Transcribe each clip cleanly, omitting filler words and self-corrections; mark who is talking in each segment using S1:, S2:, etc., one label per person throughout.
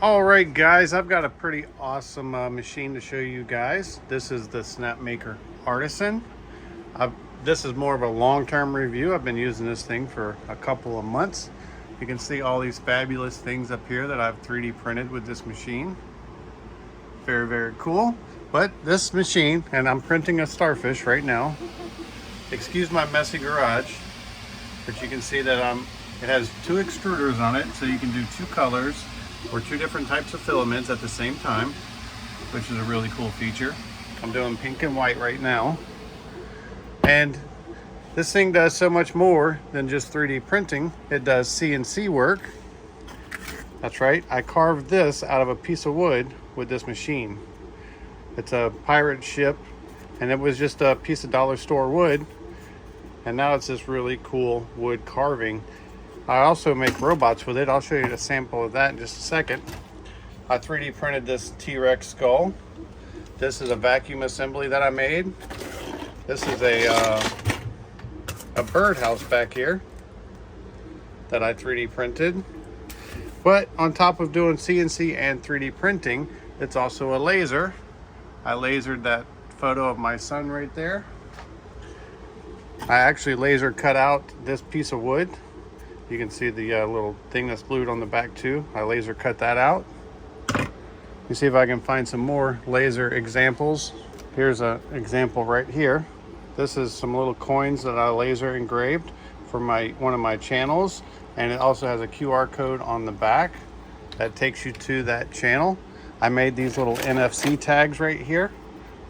S1: All right, guys, I've got a pretty awesome machine to show you guys. This is the Snapmaker Artisan. This is more of a long-term review. I've been using this thing for a couple of months. You can see all these fabulous things up here that I've 3D printed with this machine. Very, very cool. But this machine, and I'm printing a starfish right now. Excuse my messy garage, but you can see that it has two extruders on it, so you can do two colors or two different types of filaments at the same time, which is a really cool feature. I'm doing pink and white right now. And this thing does so much more than just 3D printing. It does CNC work. That's right, I carved this out of a piece of wood with this machine. It's a pirate ship, and it was just a piece of dollar store wood, and now it's this really cool wood carving. I also make robots with it. I'll show you a sample of that in just a second. I 3D printed this T-Rex skull. This is a vacuum assembly that I made. This is a birdhouse back here that I 3D printed. But on top of doing CNC and 3D printing, it's also a laser. I lasered that photo of my son right there. I actually laser cut out this piece of wood. You can see the little thing that's glued on the back too. I laser cut that out. Let me see if I can find some more laser examples. Here's an example right here. This is some little coins that I laser engraved for one of my channels, and it also has a QR code on the back that takes you to that channel. I made these little NFC tags right here,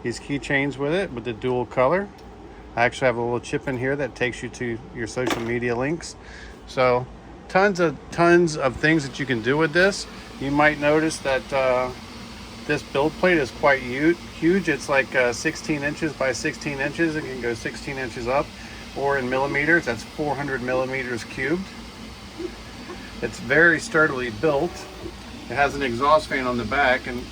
S1: these keychains with it, with the dual color. I actually have a little chip in here that takes you to your social media links. So tons of things that you can do with this. You might notice that this build plate is quite huge. It's like 16 inches by 16 inches. It can go 16 inches up, or in millimeters, that's 400 millimeters cubed. It's very sturdily built. It has an exhaust fan on the back, and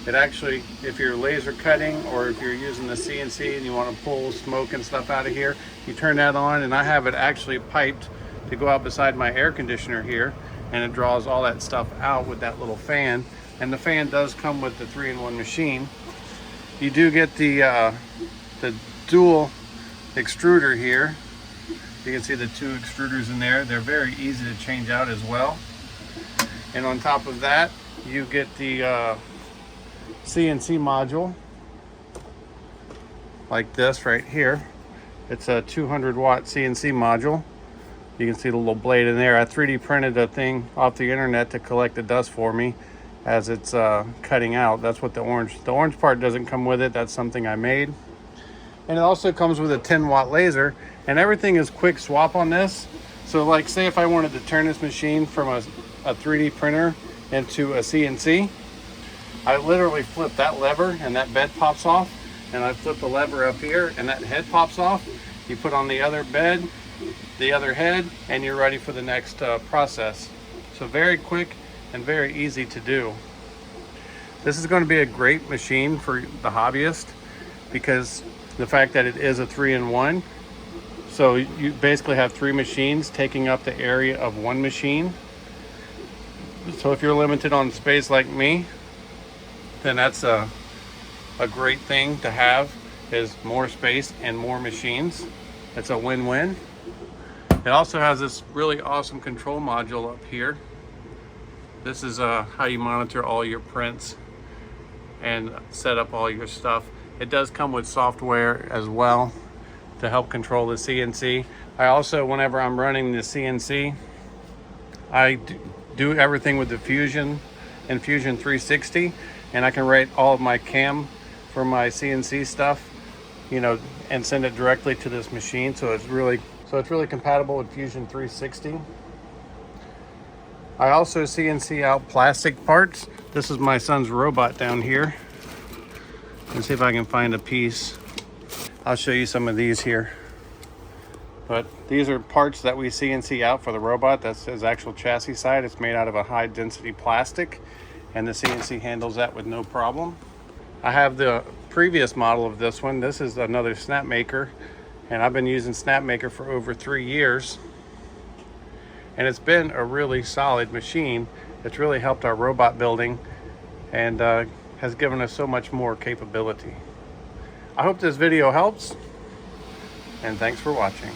S1: it actually, if you're laser cutting or if you're using the CNC and you want to pull smoke and stuff out of here, you turn that on, and I have it actually piped to go out beside my air conditioner here, and it draws all that stuff out with that little fan. And the fan does come with the 3-in-1 machine. You do get the dual extruder here. You can see the two extruders in there. They're very easy to change out as well. And on top of that, you get the CNC module like this right here. It's a 200-watt CNC module. You can see the little blade in there. I 3D printed a thing off the internet to collect the dust for me as it's cutting out. That's what the orange part doesn't come with it. That's something I made. And it also comes with a 10-watt laser, and everything is quick swap on this. So like, say if I wanted to turn this machine from a 3D printer into a CNC, I literally flip that lever and that bed pops off, and I flip the lever up here and that head pops off. You put on the other bed, the other head, and you're ready for the next process. So very quick and very easy to do. This is going to be a great machine for the hobbyist because the fact that it is a 3-in-1. So you basically have 3 machines taking up the area of one machine. So if you're limited on space like me, then that's a great thing to have, is more space and more machines. It's a win-win. It also has this really awesome control module up here. This is how you monitor all your prints and set up all your stuff. It does come with software as well to help control the CNC. I also, whenever I'm running the CNC, I do everything with the Fusion and Fusion 360, and I can write all of my CAM for my CNC stuff, you know, and send it directly to this machine. So it's really compatible with Fusion 360. I also CNC out plastic parts. This is my son's robot down here. Let's see if I can find a piece. I'll show you some of these here. But these are parts that we CNC out for the robot. That's his actual chassis side. It's made out of a high density plastic, and the CNC handles that with no problem. I have the previous model of this one. This is another Snapmaker, and I've been using Snapmaker for over 3 years. And it's been a really solid machine. It's really helped our robot building and has given us so much more capability. I hope this video helps, and thanks for watching.